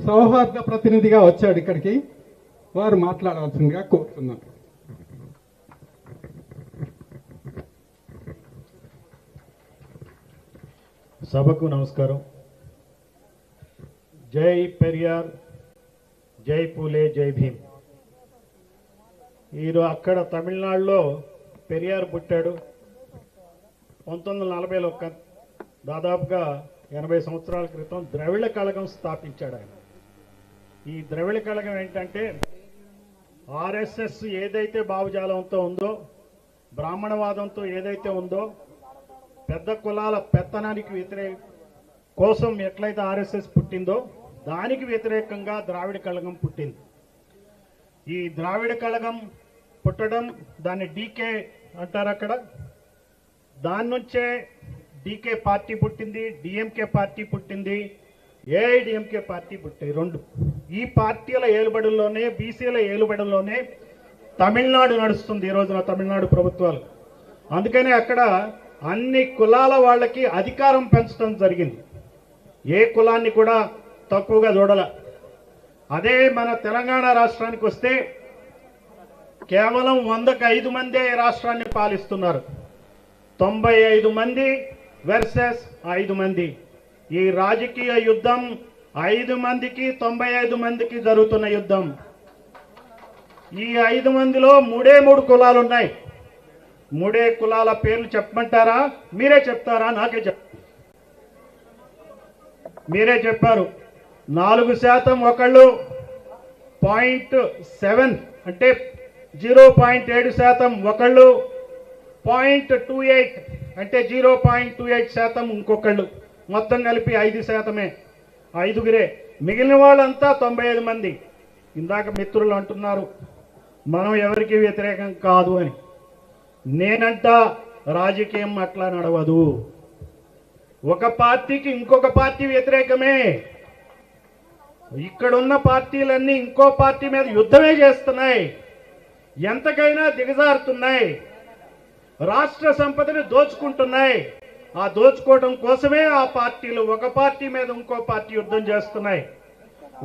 సౌహార్ద ప్రతినిధిగా వచ్చాడు ఇక్కడికి. వారు మాట్లాడాల్సిందిగా కోరుతున్నాను. సభకు నమస్కారం. జై పెరియార్, జై పూలే, జై భీమ్. అక్కడ తమిళనాడులో పెరియార్ పుట్టాడు. 1940లో దాదాపుగా 80 సంవత్సరాల క్రితం ద్రవిడ కళగం స్థాపించాడు ఆయన. ఈ ద్రవిడ కళగం ఏంటంటే ఆర్ఎస్ఎస్ ఏదైతే భావజాలంతో ఉందో, బ్రాహ్మణవాదంతో ఏదైతే ఉందో, పెద్ద కులాల పెత్తనానికి వ్యతిరేక కోసం ఎట్లయితే ఆర్ఎస్ఎస్ పుట్టిందో దానికి వ్యతిరేకంగా ద్రావిడ కళగం పుట్టింది. ఈ ద్రావిడ కళగం పుట్టడం దాన్ని డీకే అంటారు అక్కడ. దాని నుంచే డీకే పార్టీ పుట్టింది, డిఎంకే పార్టీ పుట్టింది, ఏఐడిఎంకే పార్టీ పుట్టాయి రెండు. ఈ పార్టీల ఏలుబడుల్లోనే, బీసీల ఏలుబడుల్లోనే తమిళనాడు నడుస్తుంది ఈ రోజున, తమిళనాడు ప్రభుత్వాలు. అందుకనే అక్కడ అన్ని కులాల వాళ్ళకి అధికారం పెంచడం జరిగింది. ఏ కులాన్ని కూడా తక్కువగా చూడాల. అదే మన తెలంగాణ రాష్ట్రానికి వస్తే కేవలం 100కి 5 మందే రాష్ట్రాన్ని పాలిస్తున్నారు. 95 మంది వర్సెస్ 5 మంది. ఈ రాజకీయ యుద్ధం 5 మందికి 95 మందికి జరుగుతున్న యుద్ధం. ఈ 5 మందిలో 3 కులాలు ఉన్నాయి. 3 కులాల పేర్లు చెప్పమంటారా? మీరే చెప్తారా? నాకే మీరే చెప్పారు. 4% ఒకళ్ళు, 0.7 అంటే 0.7% ఒకళ్ళు, 0.28 అంటే 0.28% ఇంకొకళ్ళు. మొత్తం కలిపి 5%. 5గురే. మిగిలిన వాళ్ళంతా 95 మంది. ఇందాక మిత్రులు అంటున్నారు మనం ఎవరికి వ్యతిరేకం కాదు అని. నేనంట రాజకీయం అట్లా నడవదు. ఒక పార్టీకి ఇంకొక పార్టీ వ్యతిరేకమే. ఇక్కడున్న పార్టీలన్నీ ఇంకో పార్టీ మీద యుద్ధమే చేస్తున్నాయి, ఎంతకైనా దిగజారుతున్నాయి, రాష్ట్ర సంపదని దోచుకుంటున్నాయి. ఆ దోచుకోవడం కోసమే ఆ పార్టీలు ఒక పార్టీ మీద ఇంకో పార్టీ యుద్ధం చేస్తున్నాయి.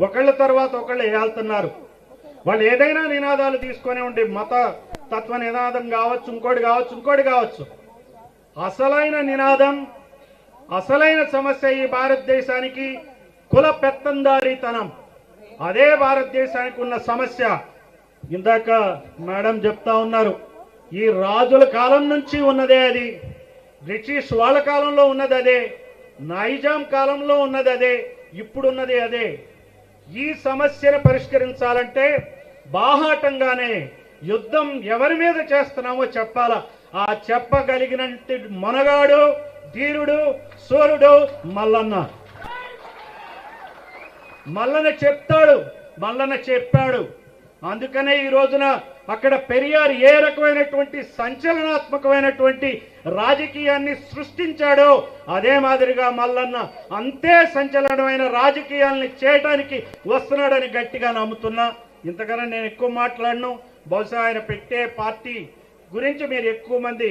ఒకళ్ళ తర్వాత ఒకళ్ళు ఏళ్తున్నారు. వాళ్ళు ఏదైనా నినాదాలు తీసుకొని ఉండి, మత తత్వ నినాదం కావచ్చు, ఇంకోటి కావచ్చు. అసలైన నినాదం, అసలైన సమస్య ఈ భారతదేశానికి కుల పెత్తందారీతనం. అదే భారతదేశానికి ఉన్న సమస్య. ఇందాక మేడం చెప్తా ఉన్నారు, ఈ రాజుల కాలం నుంచి ఉన్నదే అది, బ్రిటిష్ వాళ్ళ కాలంలో ఉన్నది అదే, నైజాం కాలంలో ఉన్నది అదే, ఇప్పుడున్నది అదే. ఈ సమస్యను పరిష్కరించాలంటే బాహాటంగానే యుద్ధం ఎవరి మీద చేస్తున్నామో చెప్పాలా. ఆ చెప్పగలిగినట్టు మొనగాడు, ధీరుడు, సూర్యుడు మల్లన్న. మల్లన్న చెప్తాడు, మల్లన్న చెప్పాడు. అందుకనే ఈ రోజున అక్కడ పెరియార్ ఏ రకమైనటువంటి సంచలనాత్మకమైనటువంటి రాజకీయాన్ని సృష్టించాడో అదే మాదిరిగా మల్లన్న అంతే సంచలనమైన రాజకీయాల్ని చేయడానికి వస్తున్నాడని గట్టిగా నమ్ముతున్నా. ఇంతకన్నా నేను ఎక్కువ మాట్లాడను. బహుశా ఆయన పెట్టే పార్టీ గురించి మీరు ఎక్కువ మంది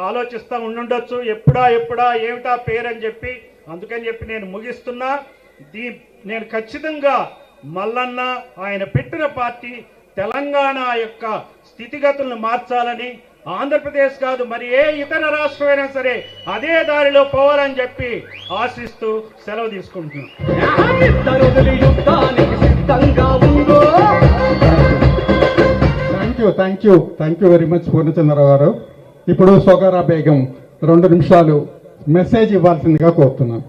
ఆలోచిస్తూ ఉండుండొచ్చు, ఎప్పుడా ఏమిటా పేరని చెప్పి. అందుకని చెప్పి నేను ముగిస్తున్నా. నేను ఖచ్చితంగా మల్లన్న ఆయన పెట్టిన పార్టీ తెలంగాణ యొక్క స్థితిగతులను మార్చాలని, ఆంధ్రప్రదేశ్ కాదు మరి ఏ ఇతర రాష్ట్రమైనా సరే అదే దారిలో పోవాలని చెప్పి ఆశిస్తూ సెలవు తీసుకుంటున్నాను. Thank you very much Purnachandrarao గారు. ఇప్పుడు సోగారా బేగం 2 నిమిషాలు మెసేజ్ ఇవ్వాల్సిందిగా కోరుతున్నాను.